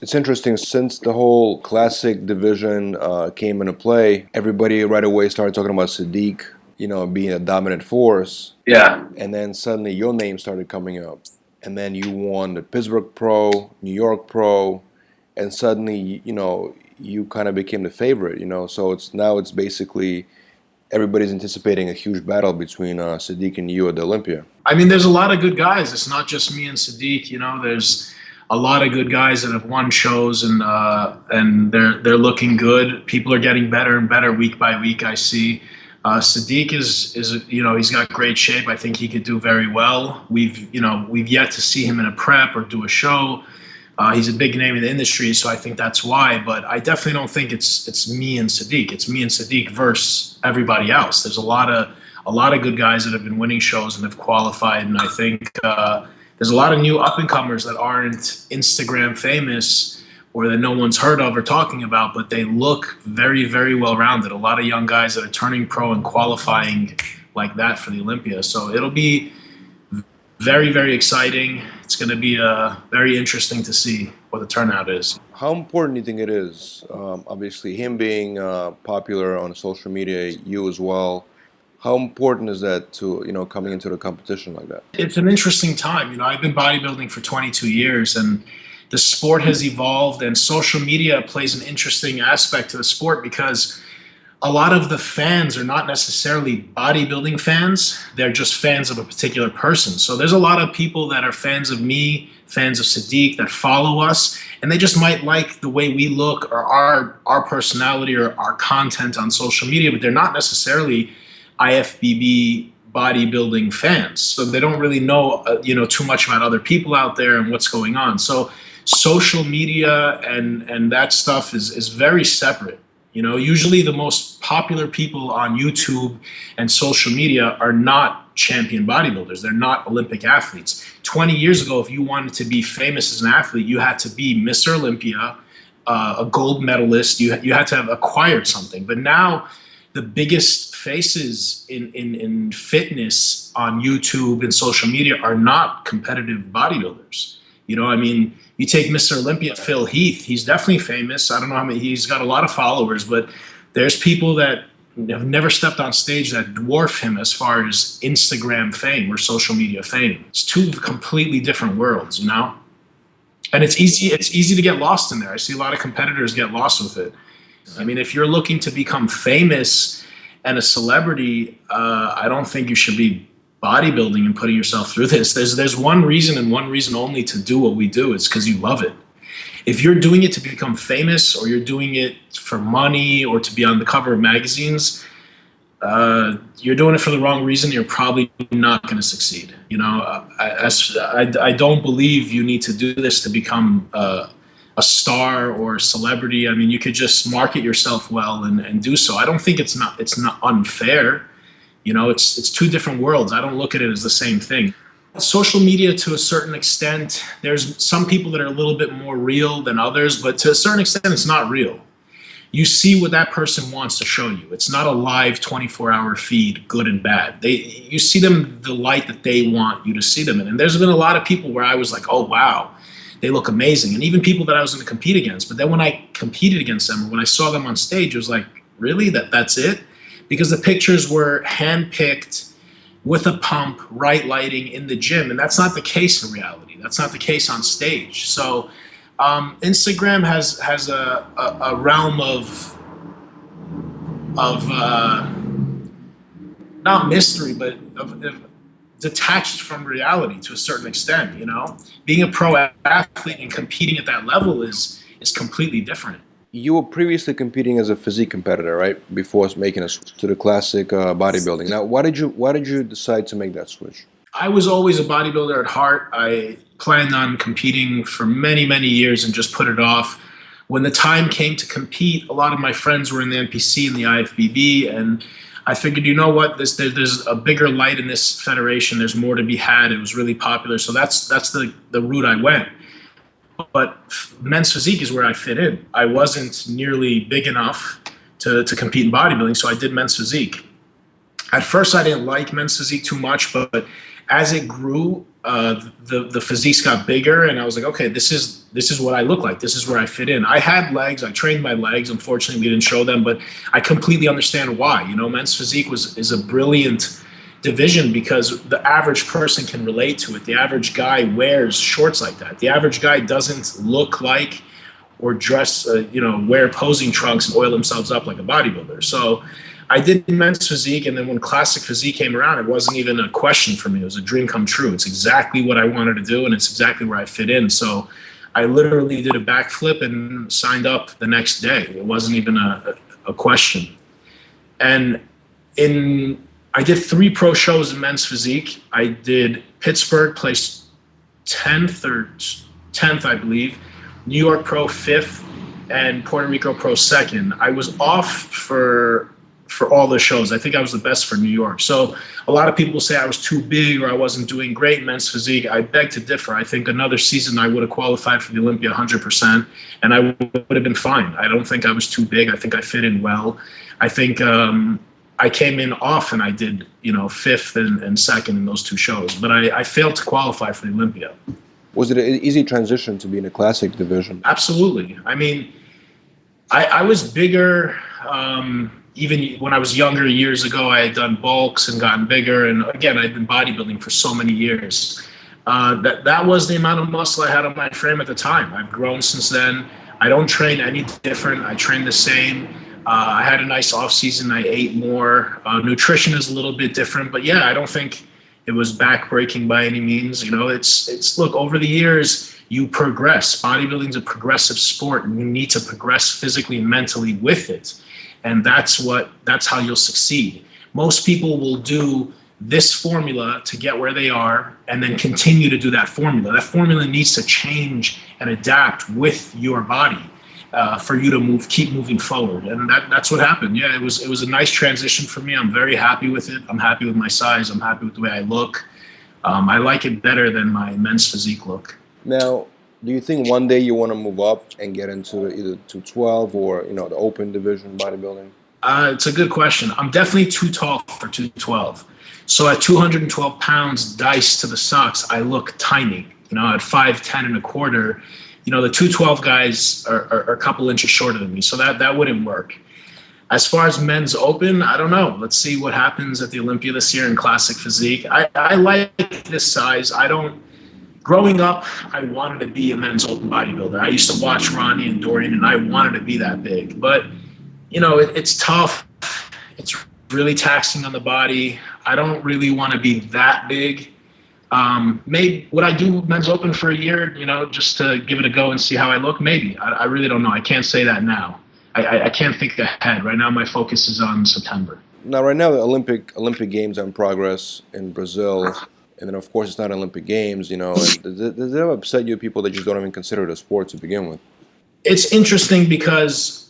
It's interesting since the whole classic division came into play. Everybody right away started talking about Sadik, being a dominant force, Yeah. and then suddenly your name started coming up, and then you won the Pittsburgh Pro, New York Pro, and suddenly you kind of became the favorite. So it's basically everybody's anticipating a huge battle between Sadik and you at the Olympia. I mean, there's a lot of good guys. It's not just me and Sadik. There's a lot of good guys that have won shows, and they're looking good. People are getting better and better week by week. I see. Sadik is he's got great shape. I think he could do very well. We've yet to see him in a prep or do a show. He's a big name in the industry, so I think that's why. But I definitely don't think it's me and Sadik. It's me and Sadik versus everybody else. There's a lot of good guys that have been winning shows and have qualified, and I think there's a lot of new up and comers that aren't Instagram famous or that no one's heard of or talking about, but they look very, very well rounded. A lot of young guys that are turning pro and qualifying like that for the Olympia. So it'll be very, very exciting. It's going to be very interesting to see what the turnout is. How important do you think it is? Obviously, him being popular on social media, you as well. How important is that to coming into the competition like that? It's an interesting time. I've been bodybuilding for 22 years, and the sport has evolved, and social media plays an interesting aspect to the sport because a lot of the fans are not necessarily bodybuilding fans. They're just fans of a particular person. So there's a lot of people that are fans of me, fans of Sadik, that follow us, and they just might like the way we look or our personality or our content on social media, but they're not necessarily IFBB bodybuilding fans. So they don't really know, too much about other people out there and what's going on. So social media and that stuff is very separate. Usually the most popular people on YouTube and social media are not champion bodybuilders. They're not Olympic athletes. 20 years ago, if you wanted to be famous as an athlete, you had to be Mr. Olympia, a gold medalist. You had to have acquired something. But now the biggest faces in fitness on YouTube and social media are not competitive bodybuilders. You take Mr. Olympia, Phil Heath, he's definitely famous. I don't know how many, he's got a lot of followers, but there's people that have never stepped on stage that dwarf him as far as Instagram fame or social media fame. It's two completely different worlds, And it's easy to get lost in there. I see a lot of competitors get lost with it. I mean, if you're looking to become famous and a celebrity, I don't think you should be bodybuilding and putting yourself through this. There's one reason and one reason only to do what we do. It's because you love it. If you're doing it to become famous or you're doing it for money or to be on the cover of magazines, you're doing it for the wrong reason. You're probably not going to succeed. I don't believe you need to do this to become a star or a celebrity. I mean, you could just market yourself well and do so. I don't think it's not unfair. It's two different worlds. I don't look at it as the same thing. Social media, to a certain extent, there's some people that are a little bit more real than others, but to a certain extent, it's not real. You see what that person wants to show you. It's not a live 24-hour feed, good and bad. You see them the light that they want you to see them in. And there's been a lot of people where I was like, oh, wow, they look amazing. And even people that I was going to compete against. But then when I competed against them, or when I saw them on stage, it was like, really? That's it? Because the pictures were hand-picked with a pump, right lighting in the gym. And that's not the case in reality. That's not the case on stage. So Instagram has a realm of not mystery, but of detached from reality to a certain extent. Being a pro athlete and competing at that level is completely different. You were previously competing as a physique competitor, right? Before making a switch to the classic bodybuilding. Now, why did you decide to make that switch? I was always a bodybuilder at heart. I planned on competing for many, many years and just put it off. When the time came to compete, a lot of my friends were in the NPC and the IFBB, and I figured, you know what, there's a bigger light in this federation. There's more to be had. It was really popular, so that's the route I went. But men's physique is where I fit in. I wasn't nearly big enough to compete in bodybuilding, so I did men's physique. At first, I didn't like men's physique too much, but As it grew, the physiques got bigger, and I was like, okay, this is what I look like. This is where I fit in. I had legs. I trained my legs. Unfortunately, we didn't show them, but I completely understand why. You know, men's physique is a brilliant division because the average person can relate to it. The average guy wears shorts like that. The average guy doesn't look like or dress, wear posing trunks and oil themselves up like a bodybuilder. So I did men's physique, and then when classic physique came around, it wasn't even a question for me. It was a dream come true. It's exactly what I wanted to do, and it's exactly where I fit in. So I literally did a backflip and signed up the next day. It wasn't even a question. And I did 3 pro shows in men's physique. I did Pittsburgh, placed 10th, I believe. New York Pro 5th, and Puerto Rico Pro 2nd. I was off for all the shows. I think I was the best for New York. So a lot of people say I was too big or I wasn't doing great in men's physique. I beg to differ. I think another season I would have qualified for the Olympia 100%, and I would have been fine. I don't think I was too big. I think I fit in well. I think I came in off and I did, 5th and 2nd in those 2 shows, but I failed to qualify for the Olympia. Was it an easy transition to be in a classic division? Absolutely. I mean, I was bigger. Even when I was younger, years ago, I had done bulks and gotten bigger. And again, I'd been bodybuilding for so many years. That was the amount of muscle I had on my frame at the time. I've grown since then. I don't train any different. I train the same. I had a nice off season. I ate more. Nutrition is a little bit different, but yeah, I don't think it was backbreaking by any means. It's look, over the years, you progress. Bodybuilding is a progressive sport, and you need to progress physically and mentally with it. And that's how you'll succeed. Most people will do this formula to get where they are and then continue to do that formula. That formula needs to change and adapt with your body for you to keep moving forward. And that's what happened. Yeah, it was a nice transition for me. I'm very happy with it. I'm happy with my size. I'm happy with the way I look. I like it better than my men's physique look. Now, do you think one day you want to move up and get into either 212 or the open division bodybuilding? It's a good question. I'm definitely too tall for 212. So at 212 pounds, diced to the socks, I look tiny. At 5'10" and a quarter, the 212 guys are a couple inches shorter than me. So that wouldn't work. As far as men's open, I don't know. Let's see what happens at the Olympia this year in classic physique. I like this size. Growing up, I wanted to be a men's open bodybuilder. I used to watch Ronnie and Dorian, and I wanted to be that big. But, it's tough. It's really taxing on the body. I don't really want to be that big. Maybe would I do men's open for a year, just to give it a go and see how I look? Maybe. I really don't know. I can't say that now. I can't think ahead. Right now, my focus is on September. Now, right now, the Olympic Games are in progress in Brazil. And then, of course, it's not Olympic Games, and does it ever upset you people that just don't even consider it a sport to begin with? It's interesting because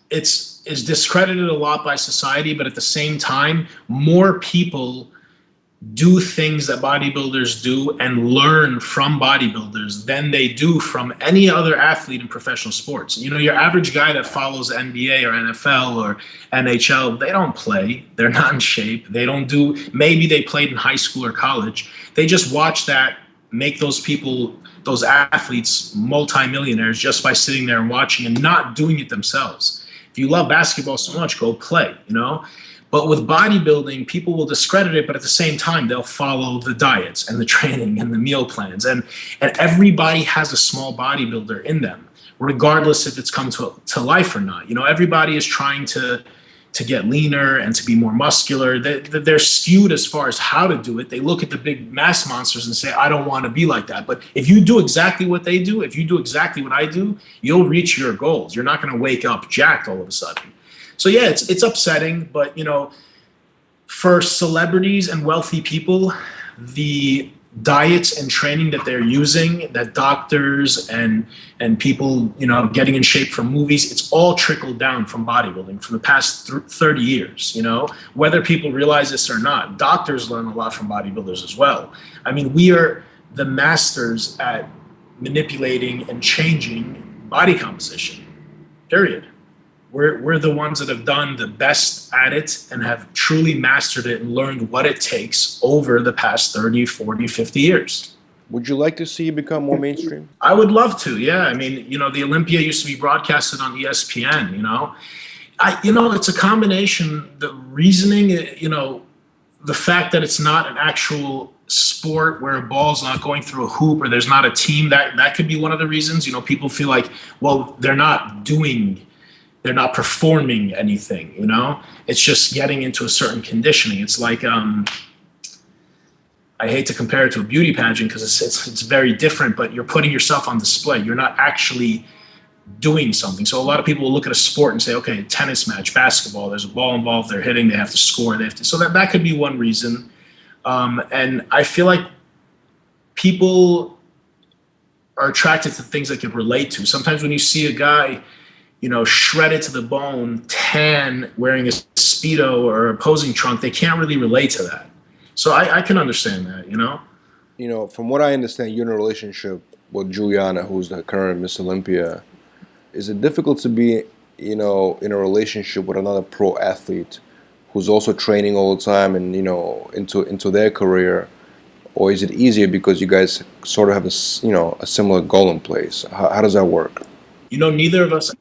it's discredited a lot by society, but at the same time, more people do things that bodybuilders do and learn from bodybuilders than they do from any other athlete in professional sports. Your average guy that follows NBA or NFL or NHL, they don't play. They're not in shape. They don't do, maybe they played in high school or college. They just watch that make those athletes multimillionaires just by sitting there and watching and not doing it themselves. If you love basketball so much, go play, But with bodybuilding, people will discredit it, but at the same time, they'll follow the diets and the training and the meal plans. And everybody has a small bodybuilder in them, regardless if it's come to life or not. Everybody is trying to get leaner and to be more muscular. They're skewed as far as how to do it. They look at the big mass monsters and say, I don't want to be like that. But if you do exactly what they do, if you do exactly what I do, you'll reach your goals. You're not going to wake up jacked all of a sudden. So yeah, it's upsetting, but for celebrities and wealthy people, the diets and training that they're using, that doctors and people, getting in shape for movies, it's all trickled down from bodybuilding for the past 30 years, whether people realize this or not. Doctors learn a lot from bodybuilders as well. I mean, we are the masters at manipulating and changing body composition, period. we're the ones that have done the best at it and have truly mastered it and learned what it takes over the past 30, 40, 50 years. Would you like to see it become more mainstream? I would love to. Yeah. I mean, the Olympia used to be broadcasted on ESPN, it's a combination, the reasoning, the fact that it's not an actual sport where a ball's not going through a hoop or there's not a team, that could be one of the reasons. People feel like, well, they're not performing anything, it's just getting into a certain conditioning. It's like, I hate to compare it to a beauty pageant because it's very different, but you're putting yourself on display. You're not actually doing something. So a lot of people will look at a sport and say, okay, tennis match, basketball, there's a ball involved, they're hitting, they have to score, so that could be one reason. And I feel like people are attracted to things they can relate to. Sometimes when you see a guy, shredded to the bone, tan, wearing a Speedo or a posing trunk, they can't really relate to that. So I can understand that, From what I understand, you're in a relationship with Julianna, who's the current Miss Olympia. Is it difficult to be, in a relationship with another pro athlete who's also training all the time and, into their career? Or is it easier because you guys sort of have a similar goal in place? How does that work? Neither of us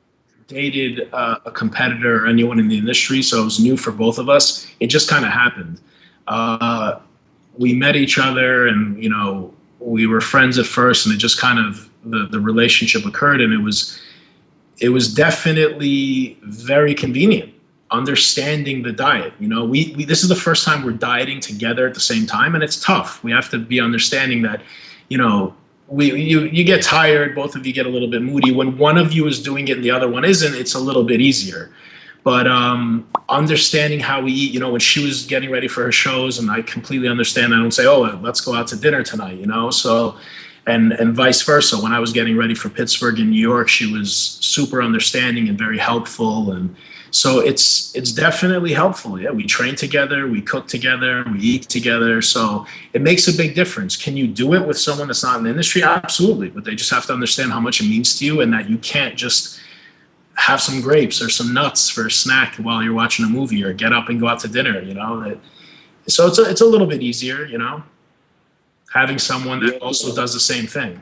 dated a competitor or anyone in the industry, so it was new for both of us. It just kind of happened. We met each other and, we were friends at first, and it just kind of, the relationship occurred, and it was definitely very convenient understanding the diet. We this is the first time we're dieting together at the same time, and it's tough. We have to be understanding that, you get tired, both of you get a little bit moody. When one of you is doing it and the other one isn't, it's a little bit easier. But understanding how we eat, when she was getting ready for her shows, and I completely understand, I don't say, oh, let's go out to dinner tonight, so, and vice versa. When I was getting ready for Pittsburgh and New York, she was super understanding and very helpful. And so it's definitely helpful. Yeah, we train together, we cook together, we eat together. So it makes a big difference. Can you do it with someone that's not in the industry? Absolutely. But they just have to understand how much it means to you, and that you can't just have some grapes or some nuts for a snack while you're watching a movie, or get up and go out to dinner, So it's a little bit easier, having someone that also does the same thing.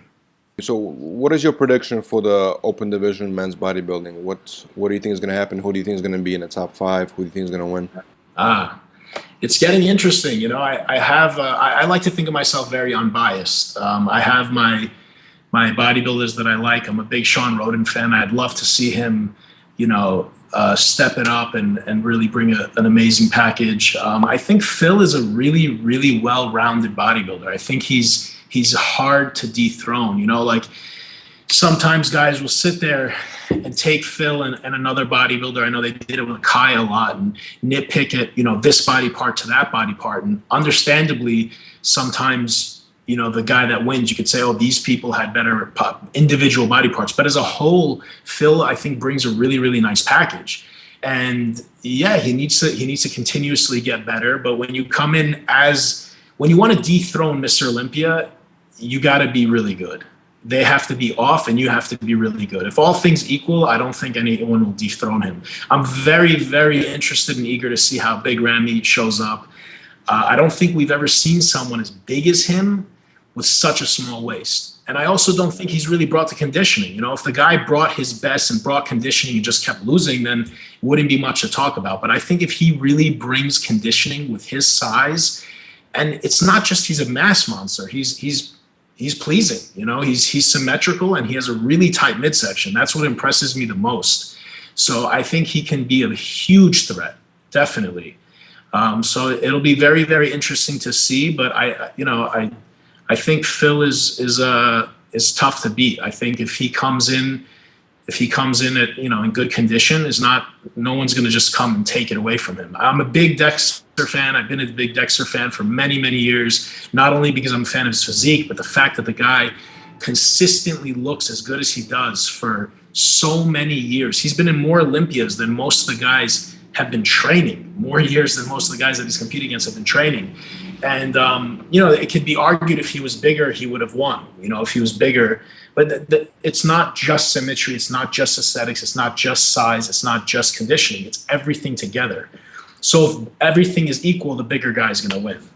So what is your prediction for the open division men's bodybuilding? What do you think is going to happen? Who do you think is going to be in the top 5? Who do you think is going to win? It's getting interesting. I like to think of myself very unbiased. I have my bodybuilders that I like. I'm a big Sean Roden fan. I'd love to see him, step it up and really bring an amazing package. I think Phil is a really, really well-rounded bodybuilder. I think he's hard to dethrone. Like sometimes guys will sit there and take Phil and another bodybuilder. I know they did it with Kai a lot, and nitpick at, this body part to that body part. And understandably, sometimes, the guy that wins, you could say, oh, these people had better individual body parts. But as a whole, Phil, I think, brings a really, really nice package. And yeah, he needs to continuously get better. But when you come in when you want to dethrone Mr. Olympia, you got to be really good. They have to be off, and you have to be really good. If all things equal, I don't think anyone will dethrone him. I'm very, very interested and eager to see how Big Ramy shows up. I don't think we've ever seen someone as big as him with such a small waist. And I also don't think he's really brought the conditioning. If the guy brought his best and brought conditioning and just kept losing, then it wouldn't be much to talk about. But I think if he really brings conditioning with his size, and it's not just he's a mass monster, he's pleasing, he's symmetrical, and he has a really tight midsection. That's what impresses me the most. So I think he can be a huge threat, definitely. So it'll be very, very interesting to see. But I think Phil is tough to beat. I think if he comes in at, in good condition, no one's going to just come and take it away from him. I'm a big Dexter fan. I've been a big Dexter fan for many, many years, not only because I'm a fan of his physique, but the fact that the guy consistently looks as good as he does for so many years. He's been in more Olympias than most of the guys have been training, more years than most of the guys that he's competing against have been training. And, it could be argued if he was bigger, he would have won, if he was bigger. But it's not just symmetry, it's not just aesthetics, it's not just size, it's not just conditioning, it's everything together. So if everything is equal, the bigger guy is going to win.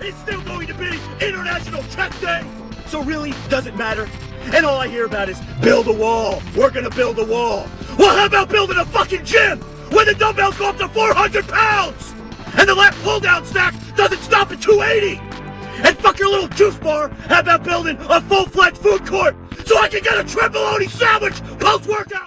It's still going to be International Chest Day, so really doesn't matter. And all I hear about is build a wall. We're gonna build a wall. Well, how about building a fucking gym where the dumbbells go up to 400 pounds and the lat pull down stack doesn't stop at 280? And fuck your little juice bar. How about building a full-fledged food court so I can get a triple-oni sandwich post-workout?